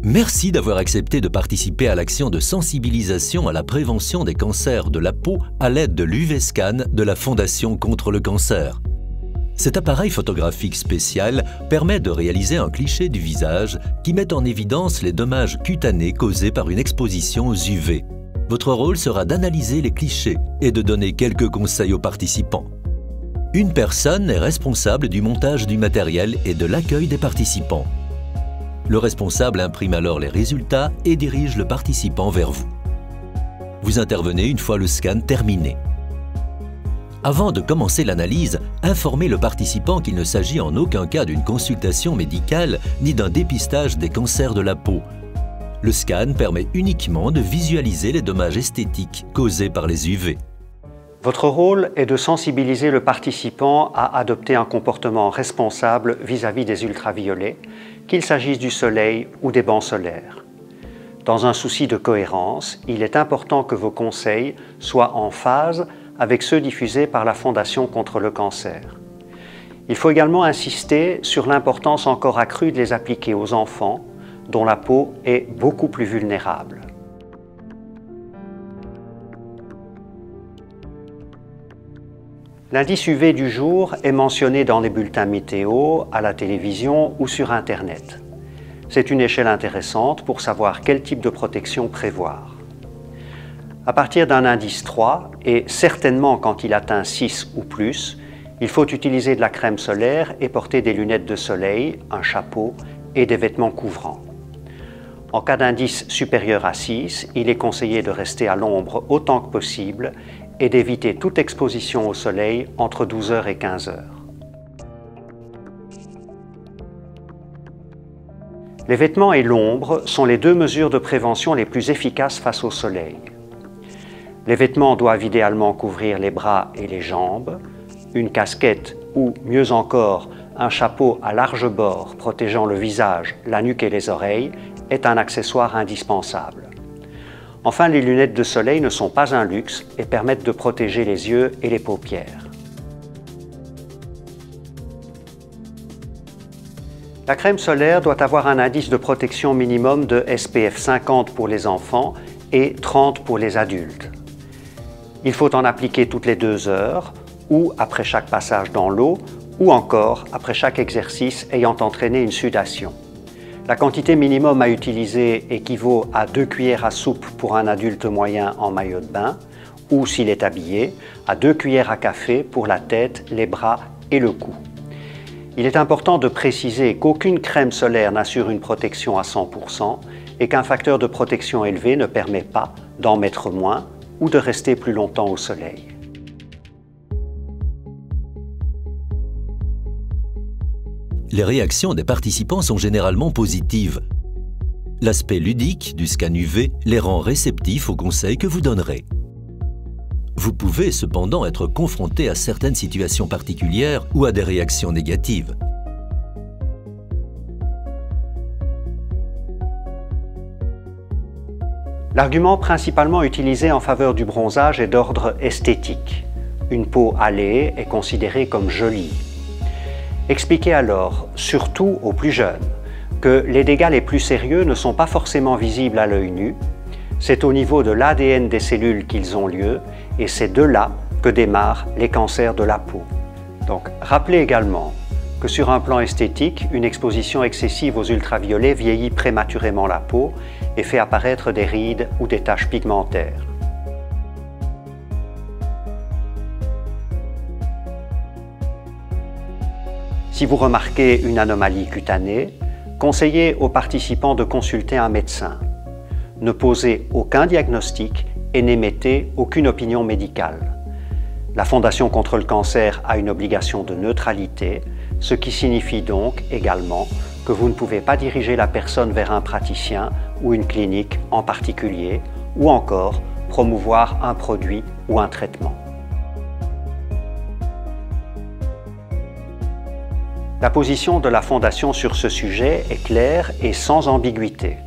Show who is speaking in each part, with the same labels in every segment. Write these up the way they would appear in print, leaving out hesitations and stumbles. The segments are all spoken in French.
Speaker 1: Merci d'avoir accepté de participer à l'action de sensibilisation à la prévention des cancers de la peau à l'aide de l'UV-Scan de la Fondation contre le cancer. Cet appareil photographique spécial permet de réaliser un cliché du visage qui met en évidence les dommages cutanés causés par une exposition aux UV. Votre rôle sera d'analyser les clichés et de donner quelques conseils aux participants. Une personne est responsable du montage du matériel et de l'accueil des participants. Le responsable imprime alors les résultats et dirige le participant vers vous. Vous intervenez une fois le scan terminé. Avant de commencer l'analyse, informez le participant qu'il ne s'agit en aucun cas d'une consultation médicale ni d'un dépistage des cancers de la peau. Le scan permet uniquement de visualiser les dommages esthétiques causés par les UV.
Speaker 2: Votre rôle est de sensibiliser le participant à adopter un comportement responsable vis-à-vis des ultraviolets, qu'il s'agisse du soleil ou des bancs solaires. Dans un souci de cohérence, il est important que vos conseils soient en phase avec ceux diffusés par la Fondation contre le cancer. Il faut également insister sur l'importance encore accrue de les appliquer aux enfants, dont la peau est beaucoup plus vulnérable. L'indice UV du jour est mentionné dans les bulletins météo, à la télévision ou sur Internet. C'est une échelle intéressante pour savoir quel type de protection prévoir. À partir d'un indice 3, et certainement quand il atteint 6 ou plus, il faut utiliser de la crème solaire et porter des lunettes de soleil, un chapeau et des vêtements couvrants. En cas d'indice supérieur à 6, il est conseillé de rester à l'ombre autant que possible et d'éviter toute exposition au soleil entre 12h et 15h. Les vêtements et l'ombre sont les deux mesures de prévention les plus efficaces face au soleil. Les vêtements doivent idéalement couvrir les bras et les jambes. Une casquette ou, mieux encore, un chapeau à large bord protégeant le visage, la nuque et les oreilles est un accessoire indispensable. Enfin, les lunettes de soleil ne sont pas un luxe et permettent de protéger les yeux et les paupières. La crème solaire doit avoir un indice de protection minimum de SPF 50 pour les enfants et 30 pour les adultes. Il faut en appliquer toutes les 2 heures ou après chaque passage dans l'eau ou encore après chaque exercice ayant entraîné une sudation. La quantité minimum à utiliser équivaut à 2 cuillères à soupe pour un adulte moyen en maillot de bain ou, s'il est habillé, à 2 cuillères à café pour la tête, les bras et le cou. Il est important de préciser qu'aucune crème solaire n'assure une protection à 100% et qu'un facteur de protection élevé ne permet pas d'en mettre moins ou de rester plus longtemps au soleil.
Speaker 1: Les réactions des participants sont généralement positives. L'aspect ludique du scan UV les rend réceptifs aux conseils que vous donnerez. Vous pouvez cependant être confronté à certaines situations particulières ou à des réactions négatives.
Speaker 2: L'argument principalement utilisé en faveur du bronzage est d'ordre esthétique. Une peau hâlée est considérée comme jolie. Expliquez alors, surtout aux plus jeunes, que les dégâts les plus sérieux ne sont pas forcément visibles à l'œil nu. C'est au niveau de l'ADN des cellules qu'ils ont lieu et c'est de là que démarrent les cancers de la peau. Donc, rappelez également que sur un plan esthétique, une exposition excessive aux ultraviolets vieillit prématurément la peau et fait apparaître des rides ou des taches pigmentaires. Si vous remarquez une anomalie cutanée, conseillez aux participants de consulter un médecin. Ne posez aucun diagnostic et n'émettez aucune opinion médicale. La Fondation contre le cancer a une obligation de neutralité, ce qui signifie donc également que vous ne pouvez pas diriger la personne vers un praticien ou une clinique en particulier, ou encore promouvoir un produit ou un traitement. La position de la Fondation sur ce sujet est claire et sans ambiguïté.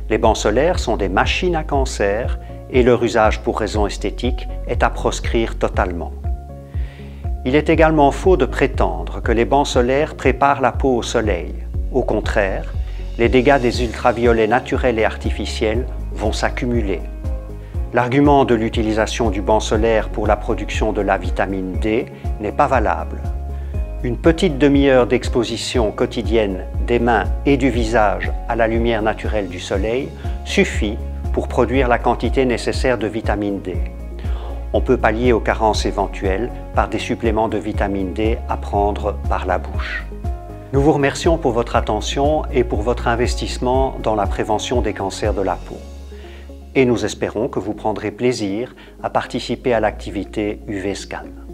Speaker 2: Les bancs solaires sont des machines à cancer et leur usage pour raisons esthétiques est à proscrire totalement. Il est également faux de prétendre que les bancs solaires préparent la peau au soleil. Au contraire, les dégâts des ultraviolets naturels et artificiels vont s'accumuler. L'argument de l'utilisation du banc solaire pour la production de la vitamine D n'est pas valable. Une petite demi-heure d'exposition quotidienne des mains et du visage à la lumière naturelle du soleil suffit pour produire la quantité nécessaire de vitamine D. On peut pallier aux carences éventuelles par des suppléments de vitamine D à prendre par la bouche. Nous vous remercions pour votre attention et pour votre investissement dans la prévention des cancers de la peau. Et nous espérons que vous prendrez plaisir à participer à l'activité UV Scan.